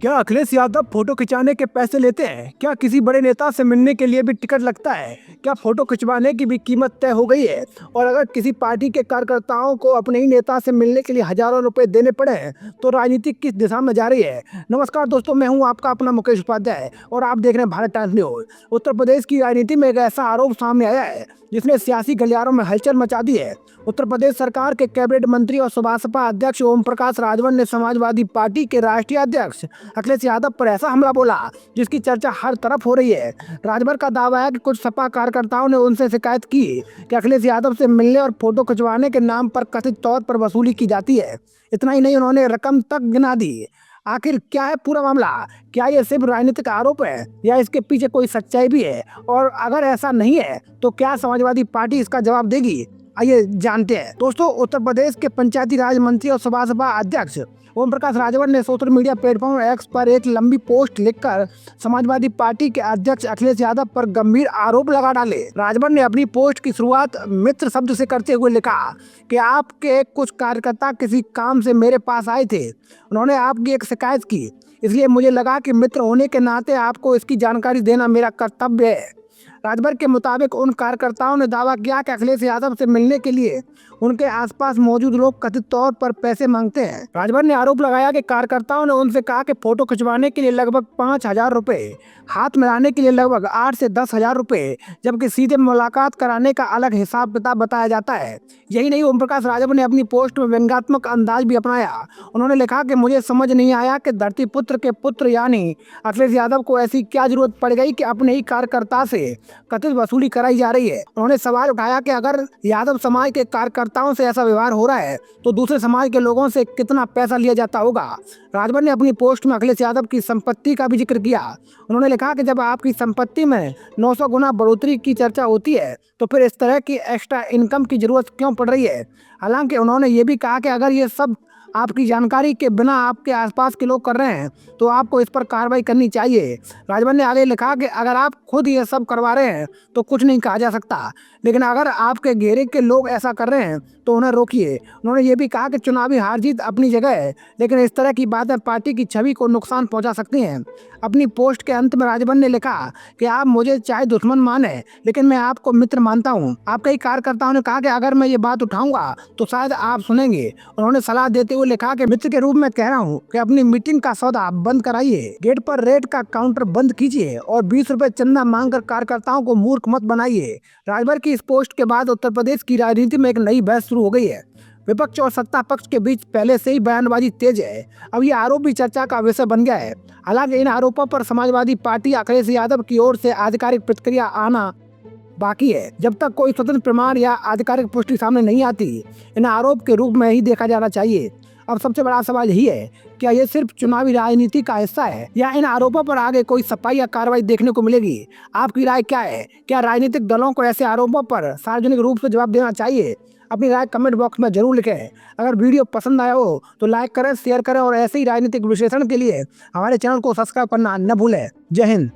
क्या अखिलेश यादव फोटो खिंचाने के पैसे लेते हैं? क्या किसी बड़े नेता से मिलने के लिए भी टिकट लगता है? क्या फोटो खिंचवाने की भी कीमत तय हो गई है? और अगर किसी पार्टी के कार्यकर्ताओं को अपने ही नेता से मिलने के लिए हजारों रुपए देने पड़े तो राजनीति किस दिशा में जा रही है? नमस्कार दोस्तों, मैं हूं आपका अपना मुकेश उपाध्याय और आप देख रहे हैं भारत टाइम्स न्यूज। उत्तर प्रदेश की राजनीति में एक ऐसा आरोप सामने आया है जिसने सियासी गलियारों में हलचल मचा दी है। उत्तर प्रदेश सरकार के कैबिनेट मंत्री और सपा अध्यक्ष ओम प्रकाश राजभर ने समाजवादी पार्टी के राष्ट्रीय अध्यक्ष अखिलेश यादव पर ऐसा हमला बोला जिसकी चर्चा हर तरफ हो रही है। राजभर का दावा है कि कुछ सपा कार्यकर्ताओं ने उनसे शिकायत की कि अखिलेश यादव से मिलने और फोटो खिंचवाने के नाम पर कथित तौर पर वसूली की जाती है। इतना ही नहीं, उन्होंने रकम तक गिना दी। आखिर क्या है पूरा मामला? क्या ये सिर्फ राजनीतिक आरोप है या इसके पीछे कोई सच्चाई भी है? और अगर ऐसा नहीं है तो क्या समाजवादी पार्टी इसका जवाब देगी? आइए जानते हैं। दोस्तों, उत्तर प्रदेश के पंचायती राज मंत्री और सपा अध्यक्ष ओम प्रकाश राजभर ने सोशल मीडिया प्लेटफॉर्म एक्स पर एक लंबी पोस्ट लिखकर समाजवादी पार्टी के अध्यक्ष अखिलेश यादव पर गंभीर आरोप लगा डाले। राजभर ने अपनी पोस्ट की शुरुआत मित्र शब्द से करते हुए लिखा कि आपके कुछ कार्यकर्ता किसी काम से मेरे पास आए थे। उन्होंने आपकी एक शिकायत की, इसलिए मुझे लगा कि मित्र होने के नाते आपको इसकी जानकारी देना मेरा कर्तव्य है। राजभर के मुताबिक उन कार्यकर्ताओं ने दावा किया कि अखिलेश यादव से मिलने के लिए उनके आसपास मौजूद लोग कथित तौर पर पैसे मांगते हैं। राजभर ने आरोप लगाया कि कार्यकर्ताओं ने उनसे कहा कि फोटो खिंचवाने के लिए लगभग 5,000 रुपए, हाथ मिलाने के लिए लगभग 8 से 10,000 रुपए, जबकि सीधे मुलाकात कराने का अलग हिसाब किताब बताया जाता है। यही नहीं, ओम प्रकाश राजभर ने अपनी पोस्ट में व्यंग्यात्मक अंदाज भी अपनाया। उन्होंने लिखा कि मुझे समझ नहीं आया कि धरती पुत्र के पुत्र यानी अखिलेश यादव को ऐसी क्या जरूरत पड़ गई कि अपने ही कार्यकर्ता से कथित वसूली कराई जा रही है। उन्होंने सवाल उठाया कि अगर यादव समाज के कार्यकर्ताओं से ऐसा व्यवहार हो रहा है तो दूसरे समाज के लोगों से कितना पैसा लिया जाता होगा। राजभर ने अपनी पोस्ट में अखिलेश यादव की संपत्ति का भी जिक्र किया। उन्होंने लिखा कि जब आपकी संपत्ति में 900 गुना बढ़ोतरी की चर्चा होती है तो फिर इस तरह की एक्स्ट्रा इनकम की जरूरत क्यों पड़ रही है। हालांकि उन्होंने ये भी कहा कि अगर ये सब आपकी जानकारी के बिना आपके आसपास के लोग कर रहे हैं तो आपको इस पर कार्रवाई करनी चाहिए। राजभर ने आगे लिखा कि अगर आप खुद ये सब करवा रहे हैं तो कुछ नहीं कहा जा सकता, लेकिन अगर आपके घेरे के लोग ऐसा कर रहे हैं तो उन्हें रोकिए। उन्होंने ये भी कहा कि चुनावी हार जीत अपनी जगह है, लेकिन इस तरह की बातें पार्टी की छवि को नुकसान पहुंचा सकती हैं। अपनी पोस्ट के अंत में राजभर ने लिखा कि आप मुझे चाहे दुश्मन माने, लेकिन मैं आपको मित्र मानता हूं। आपके ही कार्यकर्ताओं ने कहा कि अगर मैं ये बात उठाऊंगा तो शायद आप सुनेंगे। उन्होंने सलाह देते हुए लिखा कि मित्र के रूप में कह रहा हूं कि अपनी मीटिंग का सौदा बंद कराइए, गेट पर रेड का काउंटर बंद कीजिए और 20 रुपए चंदा मांगकर कार्यकर्ताओं को मूर्ख मत बनाइए। राजभर की इस पोस्ट के बाद उत्तर प्रदेश की राजनीति में एक नई बहस शुरू हो गई है। विपक्ष और सत्ता पक्ष के बीच पहले से ही बयानबाजी तेज है। अब ये आरोप भी चर्चा का विषय बन गया है। हालांकि इन आरोपों पर समाजवादी पार्टी अखिलेश यादव की ओर से आधिकारिक प्रतिक्रिया आना बाकी है। जब तक कोई स्वतंत्र प्रमाण या आधिकारिक पुष्टि सामने नहीं आती, इन आरोप के रूप में ही देखा जाना चाहिए। अब सबसे बड़ा सवाल यही है, क्या ये सिर्फ चुनावी राजनीति का हिस्सा है या इन आरोपों पर आगे कोई सफाई या कार्रवाई देखने को मिलेगी? आपकी राय क्या है? क्या राजनीतिक दलों को ऐसे आरोपों पर सार्वजनिक रूप से जवाब देना चाहिए? अपनी राय कमेंट बॉक्स में जरूर लिखें। अगर वीडियो पसंद आया हो तो लाइक करें, शेयर करें और ऐसे ही राजनीतिक विश्लेषण के लिए हमारे चैनल को सब्सक्राइब करना न भूलें। जय हिंद।